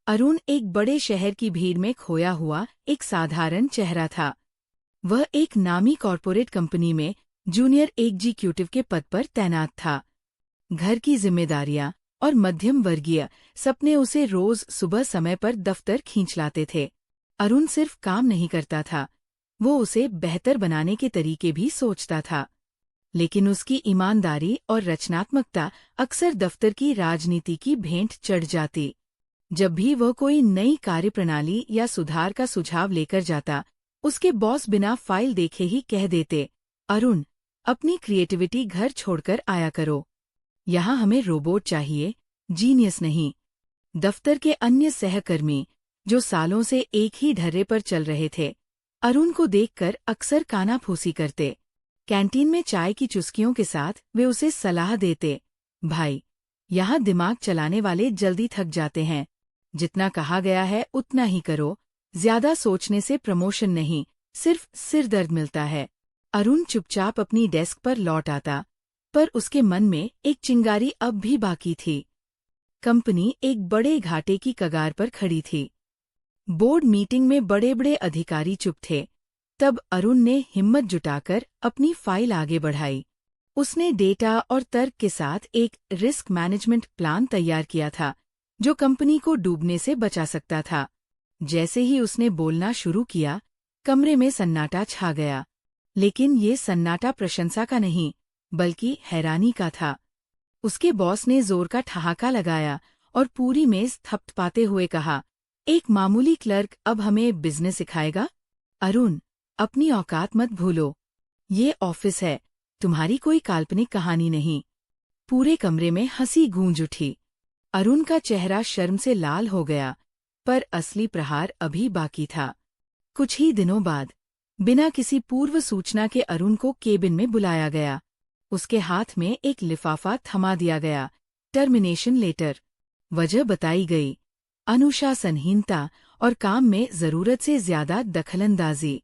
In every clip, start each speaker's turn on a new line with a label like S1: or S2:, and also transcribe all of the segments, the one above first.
S1: अरुण एक बड़े शहर की भीड़ में खोया हुआ एक साधारण चेहरा था। वह एक नामी कॉरपोरेट कंपनी में जूनियर एग्जीक्यूटिव के पद पर तैनात था। घर की जिम्मेदारियां और मध्यम वर्गीय सपने उसे रोज सुबह समय पर दफ्तर खींच लाते थे। अरुण सिर्फ काम नहीं करता था, वो उसे बेहतर बनाने के तरीके भी सोचता था। लेकिन उसकी ईमानदारी और रचनात्मकता अक्सर दफ्तर की राजनीति की भेंट चढ़ जाती। जब भी वह कोई नई कार्यप्रणाली या सुधार का सुझाव लेकर जाता, उसके बॉस बिना फाइल देखे ही कह देते, अरुण, अपनी क्रिएटिविटी घर छोड़कर आया करो। यहाँ हमें रोबोट चाहिए, जीनियस नहीं। दफ्तर के अन्य सहकर्मी, जो सालों से एक ही ढर्रे पर चल रहे थे, अरुण को देखकर अक्सर कानाफूसी करते। कैंटीन में चाय की चुस्कियों के साथ वे उसे सलाह देते, भाई, यहाँ दिमाग चलाने वाले जल्दी थक जाते हैं। जितना कहा गया है उतना ही करो, ज्यादा सोचने से प्रमोशन नहीं, सिर्फ सिर दर्द मिलता है। अरुण चुपचाप अपनी डेस्क पर लौट आता, पर उसके मन में एक चिंगारी अब भी बाकी थी। कंपनी एक बड़े घाटे की कगार पर खड़ी थी। बोर्ड मीटिंग में बड़े बड़े अधिकारी चुप थे। तब अरुण ने हिम्मत जुटाकर अपनी फाइल आगे बढ़ाई। उसने डेटा और तर्क के साथ एक रिस्क मैनेजमेंट प्लान तैयार किया था, जो कंपनी को डूबने से बचा सकता था। जैसे ही उसने बोलना शुरू किया, कमरे में सन्नाटा छा गया। लेकिन ये सन्नाटा प्रशंसा का नहीं, बल्कि हैरानी का था। उसके बॉस ने जोर का ठहाका लगाया और पूरी मेज थपथपाते हुए कहा, एक मामूली क्लर्क अब हमें बिजनेस सिखाएगा? अरुण, अपनी औकात मत भूलो। ये ऑफिस है, तुम्हारी कोई काल्पनिक कहानी नहीं। पूरे कमरे में हंसी गूंज उठी। अरुण का चेहरा शर्म से लाल हो गया, पर असली प्रहार अभी बाकी था। कुछ ही दिनों बाद, बिना किसी पूर्व सूचना के अरुण को केबिन में बुलाया गया। उसके हाथ में एक लिफाफा थमा दिया गया, टर्मिनेशन लेटर। वजह बताई गई, अनुशासनहीनता और काम में जरूरत से ज्यादा दखलंदाजी।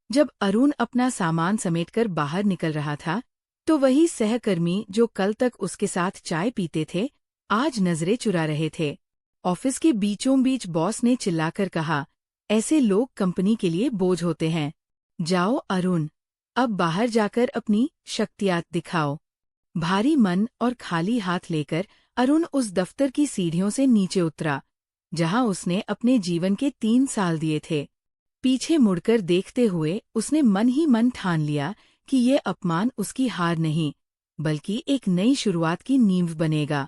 S1: जब अरुण अपना सामान समेटकर बाहर निकल रहा था, तो वही सहकर्मी जो कल तक उसके साथ चाय पीते थे, आज नजरें चुरा रहे थे। ऑफिस के बीचों बीच बॉस ने चिल्लाकर कहा, ऐसे लोग कंपनी के लिए बोझ होते हैं। जाओ अरुण, अब बाहर जाकर अपनी शक्तियाँ दिखाओ। भारी मन और खाली हाथ लेकर अरुण उस दफ्तर की सीढ़ियों से नीचे उतरा, जहां उसने अपने जीवन के 3 साल दिए थे। पीछे मुड़कर देखते हुए उसने मन ही मन ठान लिया कि ये अपमान उसकी हार नहीं, बल्कि एक नई शुरुआत की नींव बनेगा।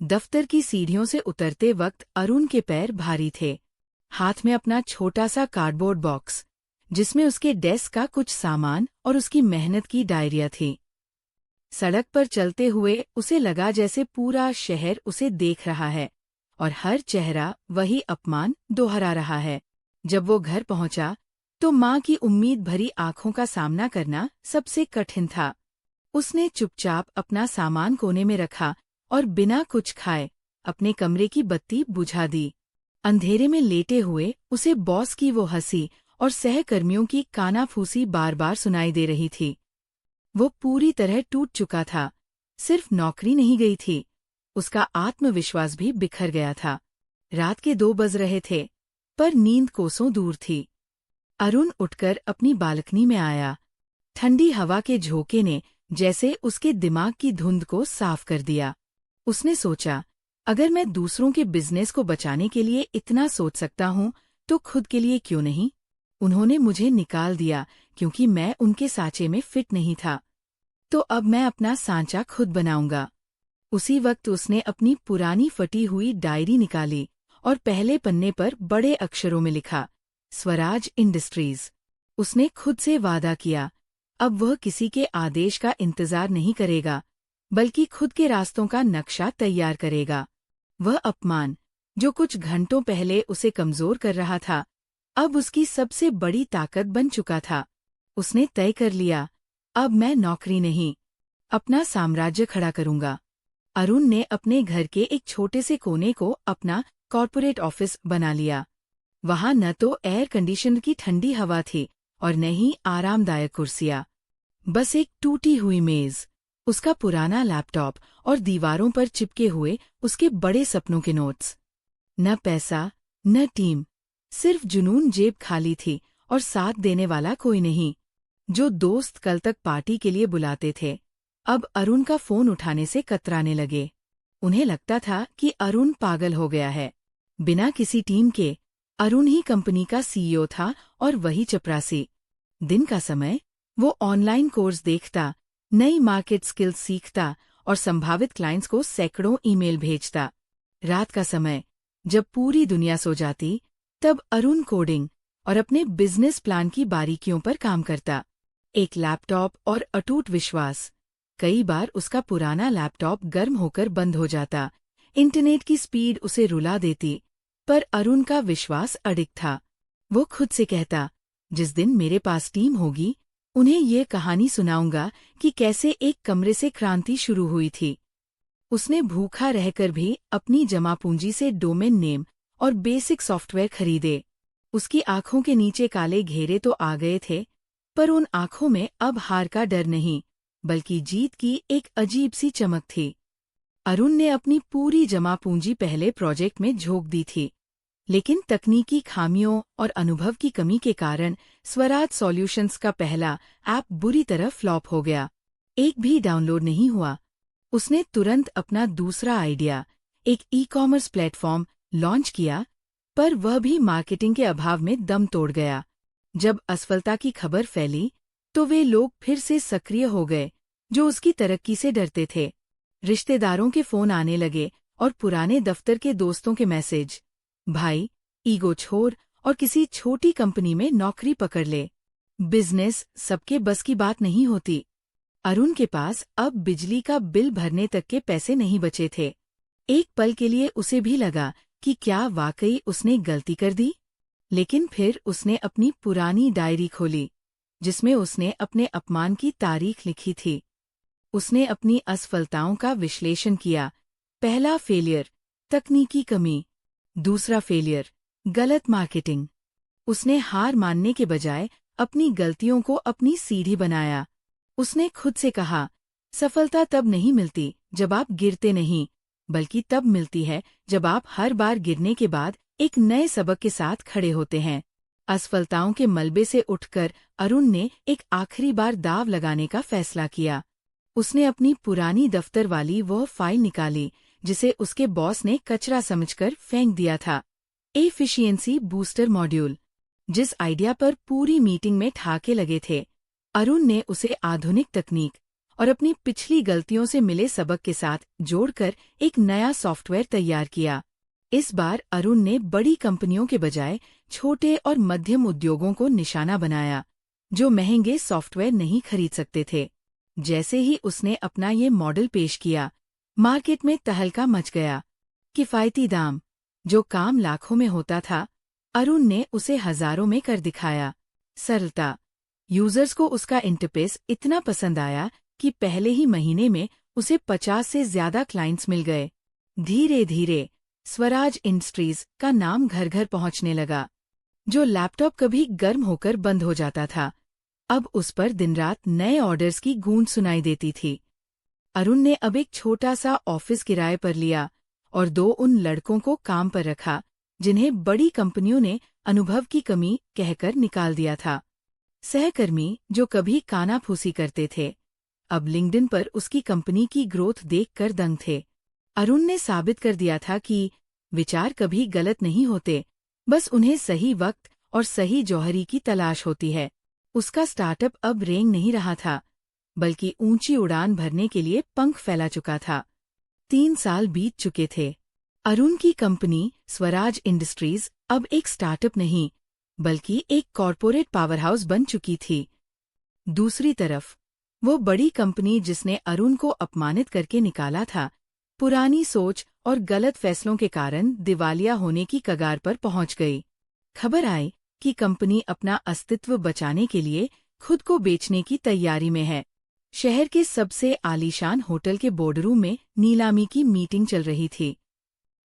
S1: दफ्तर की सीढ़ियों से उतरते वक्त अरुण के पैर भारी थे। हाथ में अपना छोटा सा कार्डबोर्ड बॉक्स, जिसमें उसके डेस्क का कुछ सामान और उसकी मेहनत की डायरिया थी। सड़क पर चलते हुए उसे लगा जैसे पूरा शहर उसे देख रहा है और हर चेहरा वही अपमान दोहरा रहा है। जब वो घर पहुंचा, तो माँ की उम्मीद भरी आंखों का सामना करना सबसे कठिन था। उसने चुपचाप अपना सामान कोने में रखा और बिना कुछ खाए अपने कमरे की बत्ती बुझा दी। अंधेरे में लेटे हुए उसे बॉस की वो हंसी और सहकर्मियों की कानाफूसी बार बार सुनाई दे रही थी। वो पूरी तरह टूट चुका था। सिर्फ नौकरी नहीं गई थी, उसका आत्मविश्वास भी बिखर गया था। रात के 2 बज रहे थे, पर नींद कोसों दूर थी। अरुण उठकर अपनी बालकनी में आया। ठंडी हवा के झोंके ने जैसे उसके दिमाग की धुंध को साफ कर दिया। उसने सोचा, अगर मैं दूसरों के बिजनेस को बचाने के लिए इतना सोच सकता हूँ, तो खुद के लिए क्यों नहीं? उन्होंने मुझे निकाल दिया क्योंकि मैं उनके सांचे में फिट नहीं था, तो अब मैं अपना सांचा खुद बनाऊंगा। उसी वक्त उसने अपनी पुरानी फटी हुई डायरी निकाली और पहले पन्ने पर बड़े अक्षरों में लिखा, स्वराज इंडस्ट्रीज। उसने खुद से वादा किया, अब वह किसी के आदेश का इंतजार नहीं करेगा, बल्कि खुद के रास्तों का नक्शा तैयार करेगा। वह अपमान, जो कुछ घंटों पहले उसे कमजोर कर रहा था, अब उसकी सबसे बड़ी ताकत बन चुका था। उसने तय कर लिया, अब मैं नौकरी नहीं, अपना साम्राज्य खड़ा करूंगा। अरुण ने अपने घर के एक छोटे से कोने को अपना कॉर्पोरेट ऑफिस बना लिया। वहां न तो एयर कंडीशनर की ठंडी हवा थी और न ही आरामदायक कुर्सियां, बस एक टूटी हुई मेज, उसका पुराना लैपटॉप और दीवारों पर चिपके हुए उसके बड़े सपनों के नोट्स। न पैसा, न टीम, सिर्फ जुनून, जेब खाली थी और साथ देने वाला कोई नहीं। जो दोस्त कल तक पार्टी के लिए बुलाते थे, अब अरुण का फोन उठाने से कतराने लगे। उन्हें लगता था कि अरुण पागल हो गया है। बिना किसी टीम के अरुण ही कंपनी का सीईओ था और वही चपरासी। दिन का समय वो ऑनलाइन कोर्स देखता, नई मार्केट स्किल्स सीखता और संभावित क्लाइंट्स को सैकड़ों ईमेल भेजता। रात का समय जब पूरी दुनिया सो जाती, तब अरुण कोडिंग और अपने बिजनेस प्लान की बारीकियों पर काम करता। एक लैपटॉप और अटूट विश्वास। कई बार उसका पुराना लैपटॉप गर्म होकर बंद हो जाता, इंटरनेट की स्पीड उसे रुला देती, पर अरुण का विश्वास अडिग था। वो खुद से कहता, जिस दिन मेरे पास टीम होगी, उन्हें ये कहानी सुनाऊंगा कि कैसे एक कमरे से क्रांति शुरू हुई थी। उसने भूखा रहकर भी अपनी जमा पूंजी से डोमेन नेम और बेसिक सॉफ्टवेयर खरीदे। उसकी आंखों के नीचे काले घेरे तो आ गए थे, पर उन आंखों में अब हार का डर नहीं, बल्कि जीत की एक अजीब सी चमक थी। अरुण ने अपनी पूरी जमा पूंजी पहले प्रोजेक्ट में झोंक दी थी, लेकिन तकनीकी खामियों और अनुभव की कमी के कारण स्वराज सॉल्यूशंस का पहला ऐप बुरी तरह फ्लॉप हो गया। एक भी डाउनलोड नहीं हुआ। उसने तुरंत अपना दूसरा आइडिया, एक ई-कॉमर्स प्लेटफॉर्म, लॉन्च किया, पर वह भी मार्केटिंग के अभाव में दम तोड़ गया। जब असफलता की खबर फैली, तो वे लोग फिर से सक्रिय हो गए जो उसकी तरक्की से डरते थे। रिश्तेदारों के फोन आने लगे और पुराने दफ्तर के दोस्तों के मैसेज, भाई, ईगो छोड़ और किसी छोटी कंपनी में नौकरी पकड़ ले। बिजनेस सबके बस की बात नहीं होती। अरुण के पास अब बिजली का बिल भरने तक के पैसे नहीं बचे थे। एक पल के लिए उसे भी लगा कि क्या वाकई उसने गलती कर दी, लेकिन फिर उसने अपनी पुरानी डायरी खोली, जिसमें उसने अपने अपमान की तारीख लिखी थी। उसने अपनी असफलताओं का विश्लेषण किया। पहला फेलियर, तकनीकी कमी। दूसरा फेलियर, गलत मार्केटिंग। उसने हार मानने के बजाय अपनी गलतियों को अपनी सीढ़ी बनाया। उसने खुद से कहा, सफलता तब नहीं मिलती जब आप गिरते नहीं, बल्कि तब मिलती है जब आप हर बार गिरने के बाद एक नए सबक के साथ खड़े होते हैं। असफलताओं के मलबे से उठकर अरुण ने एक आखिरी बार दाव लगाने का फैसला किया। उसने अपनी पुरानी दफ्तर वाली वह फाइल निकाली जिसे उसके बॉस ने कचरा समझकर फेंक दिया था। Efficiency booster module. जिस आइडिया पर पूरी मीटिंग में ठाके लगे थे, अरुण ने उसे आधुनिक तकनीक और अपनी पिछली गलतियों से मिले सबक के साथ जोड़कर एक नया सॉफ्टवेयर तैयार किया। इस बार अरुण ने बड़ी कंपनियों के बजाय छोटे और मध्यम उद्योगों को निशाना बनाया, जो महंगे सॉफ्टवेयर नहीं खरीद सकते थे। जैसे ही उसने अपना ये मॉडल पेश किया, मार्केट में तहलका मच गया। किफायती दाम, जो काम लाखों में होता था, अरुण ने उसे हजारों में कर दिखाया। सरलता, यूजर्स को उसका इंटरफेस इतना पसंद आया कि पहले ही महीने में उसे 50 से ज्यादा क्लाइंट्स मिल गए। धीरे धीरे स्वराज इंडस्ट्रीज का नाम घर घर पहुंचने लगा। जो लैपटॉप कभी गर्म होकर बंद हो जाता था, अब उस पर दिन रात नए ऑर्डर्स की गूंज सुनाई देती थी। अरुण ने अब एक छोटा सा ऑफिस किराए पर लिया और 2 उन लड़कों को काम पर रखा जिन्हें बड़ी कंपनियों ने अनुभव की कमी कहकर निकाल दिया था। सहकर्मी जो कभी कानाफूसी करते थे, अब लिंक्डइन पर उसकी कंपनी की ग्रोथ देखकर दंग थे। अरुण ने साबित कर दिया था कि विचार कभी गलत नहीं होते, बस उन्हें सही वक्त और सही जौहरी की तलाश होती है। उसका स्टार्टअप अब रेंग नहीं रहा था, बल्कि ऊंची उड़ान भरने के लिए पंख फैला चुका था। 3 साल बीत चुके थे। अरुण की कंपनी स्वराज इंडस्ट्रीज अब एक स्टार्टअप नहीं, बल्कि एक कॉरपोरेट पावरहाउस बन चुकी थी। दूसरी तरफ, वो बड़ी कंपनी जिसने अरुण को अपमानित करके निकाला था, पुरानी सोच और गलत फैसलों के कारण दिवालिया होने की कगार पर पहुंच गई। खबर आई कि कंपनी अपना अस्तित्व बचाने के लिए खुद को बेचने की तैयारी में है। शहर के सबसे आलीशान होटल के बोर्डरूम में नीलामी की मीटिंग चल रही थी।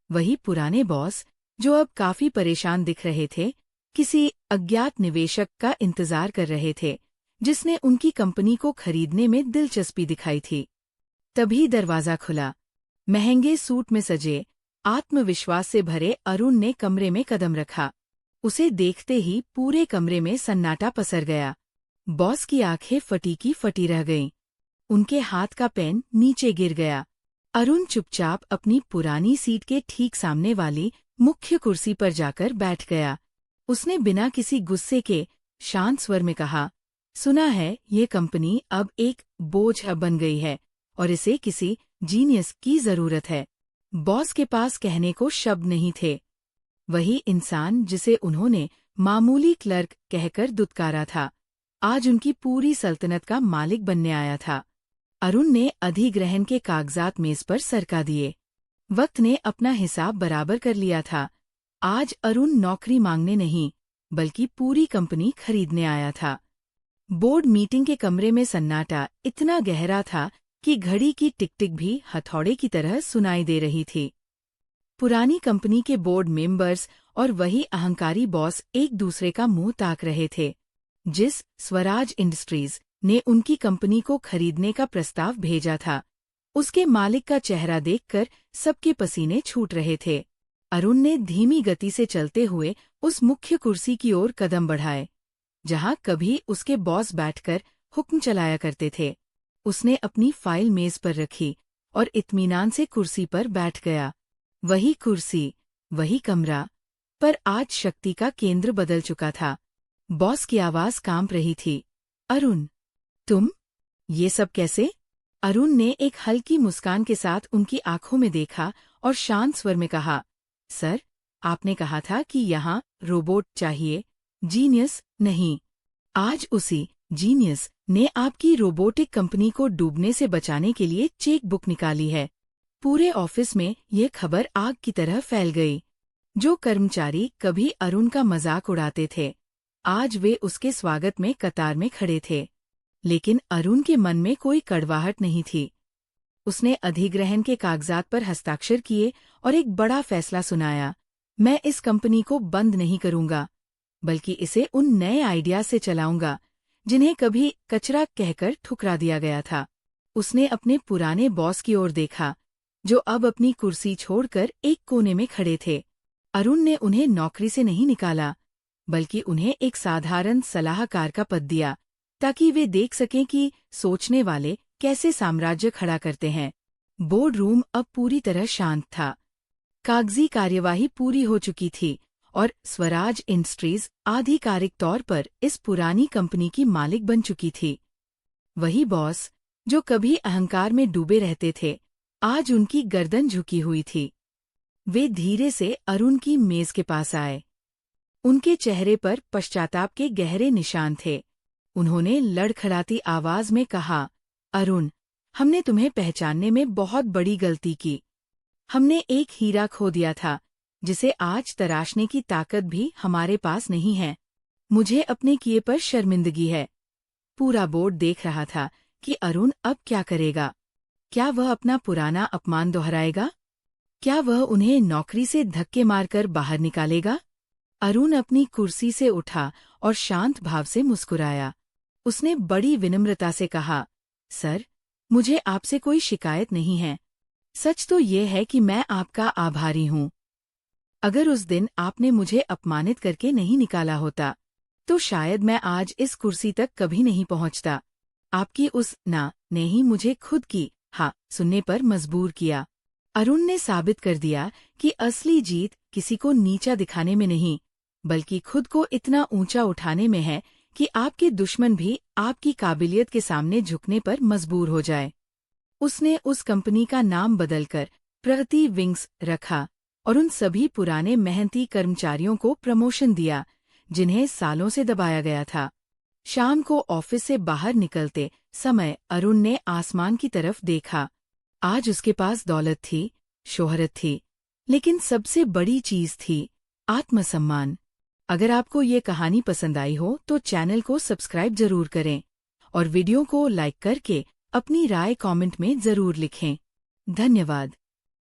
S1: वही पुराने बॉस, जो अब काफी परेशान दिख रहे थे, किसी अज्ञात निवेशक का इंतजार कर रहे थे, जिसने उनकी कंपनी को खरीदने में दिलचस्पी दिखाई थी। तभी दरवाजा खुला। महंगे सूट में सजे आत्मविश्वास से भरे अरुण ने कमरे में कदम रखा। उसे देखते ही पूरे कमरे में सन्नाटा पसर गया। बॉस की आंखें फटी की फटी रह गईं। उनके हाथ का पेन नीचे गिर गया। अरुण चुपचाप अपनी पुरानी सीट के ठीक सामने वाली मुख्य कुर्सी पर जाकर बैठ गया। उसने बिना किसी गुस्से के शांत स्वर में कहा, सुना है ये कंपनी अब एक बोझ बन गई है और इसे किसी जीनियस की जरूरत है। बॉस के पास कहने को शब्द नहीं थे। वही इंसान जिसे उन्होंने मामूली क्लर्क कहकर दुत्कारा था, आज उनकी पूरी सल्तनत का मालिक बनने आया था। अरुण ने अधिग्रहण के कागजात मेज पर सरका दिए। वक्त ने अपना हिसाब बराबर कर लिया था। आज अरुण नौकरी मांगने नहीं, बल्कि पूरी कंपनी खरीदने आया था। बोर्ड मीटिंग के कमरे में सन्नाटा इतना गहरा था कि घड़ी की टिक-टिक भी हथौड़े की तरह सुनाई दे रही थी। पुरानी कंपनी के बोर्ड मेंबर्स और वही अहंकारी बॉस एक दूसरे का मुंह ताक रहे थे। जिस स्वराज इंडस्ट्रीज ने उनकी कंपनी को खरीदने का प्रस्ताव भेजा था, उसके मालिक का चेहरा देखकर सबके पसीने छूट रहे थे। अरुण ने धीमी गति से चलते हुए उस मुख्य कुर्सी की ओर कदम बढ़ाए, जहां कभी उसके बॉस बैठकर हुक्म चलाया करते थे। उसने अपनी फाइल मेज पर रखी और इत्मीनान से कुर्सी पर बैठ गया। वही कुर्सी, वही कमरा, पर आज शक्ति का केंद्र बदल चुका था। बॉस की आवाज कांप रही थी, अरुण, तुम? ये सब कैसे? अरुण ने एक हल्की मुस्कान के साथ उनकी आंखों में देखा और शांत स्वर में कहा, सर, आपने कहा था कि यहाँ रोबोट चाहिए, जीनियस नहीं। आज उसी जीनियस ने आपकी रोबोटिक कंपनी को डूबने से बचाने के लिए चेक बुक निकाली है। पूरे ऑफिस में ये खबर आग की तरह फैल गई। जो कर्मचारी कभी अरुण का मजाक उड़ाते थे, आज वे उसके स्वागत में कतार में खड़े थे। लेकिन अरुण के मन में कोई कड़वाहट नहीं थी। उसने अधिग्रहण के कागजात पर हस्ताक्षर किए और एक बड़ा फैसला सुनाया, मैं इस कंपनी को बंद नहीं करूंगा, बल्कि इसे उन नए आइडिया से चलाऊंगा जिन्हें कभी कचरा कहकर ठुकरा दिया गया था। उसने अपने पुराने बॉस की ओर देखा, जो अब अपनी कुर्सी छोड़कर एक कोने में खड़े थे। अरुण ने उन्हें नौकरी से नहीं निकाला, बल्कि उन्हें एक साधारण सलाहकार का पद दिया, ताकि वे देख सकें कि सोचने वाले कैसे साम्राज्य खड़ा करते हैं। बोर्ड रूम अब पूरी तरह शांत था। कागजी कार्यवाही पूरी हो चुकी थी और स्वराज इंडस्ट्रीज आधिकारिक तौर पर इस पुरानी कंपनी की मालिक बन चुकी थी। वही बॉस, जो कभी अहंकार में डूबे रहते थे, आज उनकी गर्दन झुकी हुई थी। वे धीरे से अरुण की मेज के पास आए। उनके चेहरे पर पश्चाताप के गहरे निशान थे। उन्होंने लड़खड़ाती आवाज में कहा, अरुण, हमने तुम्हें पहचानने में बहुत बड़ी गलती की। हमने एक हीरा खो दिया था, जिसे आज तराशने की ताकत भी हमारे पास नहीं है। मुझे अपने किए पर शर्मिंदगी है। पूरा बोर्ड देख रहा था कि अरुण अब क्या करेगा। क्या वह अपना पुराना अपमान दोहराएगा? क्या वह उन्हें नौकरी से धक्के मारकर बाहर निकालेगा? अरुण अपनी कुर्सी से उठा और शांत भाव से मुस्कुराया। उसने बड़ी विनम्रता से कहा, सर, मुझे आपसे कोई शिकायत नहीं है। सच तो ये है कि मैं आपका आभारी हूँ। अगर उस दिन आपने मुझे अपमानित करके नहीं निकाला होता, तो शायद मैं आज इस कुर्सी तक कभी नहीं पहुंचता। आपकी उस ना ने ही मुझे खुद की हाँ सुनने पर मजबूर किया। अरुण ने साबित कर दिया कि असली जीत किसी को नीचा दिखाने में नहीं, बल्कि खुद को इतना ऊंचा उठाने में है कि आपके दुश्मन भी आपकी काबिलियत के सामने झुकने पर मजबूर हो जाए। उसने उस कंपनी का नाम बदलकर प्रगति विंग्स रखा और उन सभी पुराने मेहनती कर्मचारियों को प्रमोशन दिया जिन्हें सालों से दबाया गया था। शाम को ऑफिस से बाहर निकलते समय अरुण ने आसमान की तरफ देखा। आज उसके पास दौलत थी, शोहरत थी, लेकिन सबसे बड़ी चीज थी आत्मसम्मान। अगर आपको ये कहानी पसंद आई हो तो चैनल को सब्सक्राइब जरूर करें और वीडियो को लाइक करके अपनी राय कमेंट में जरूर लिखें। धन्यवाद।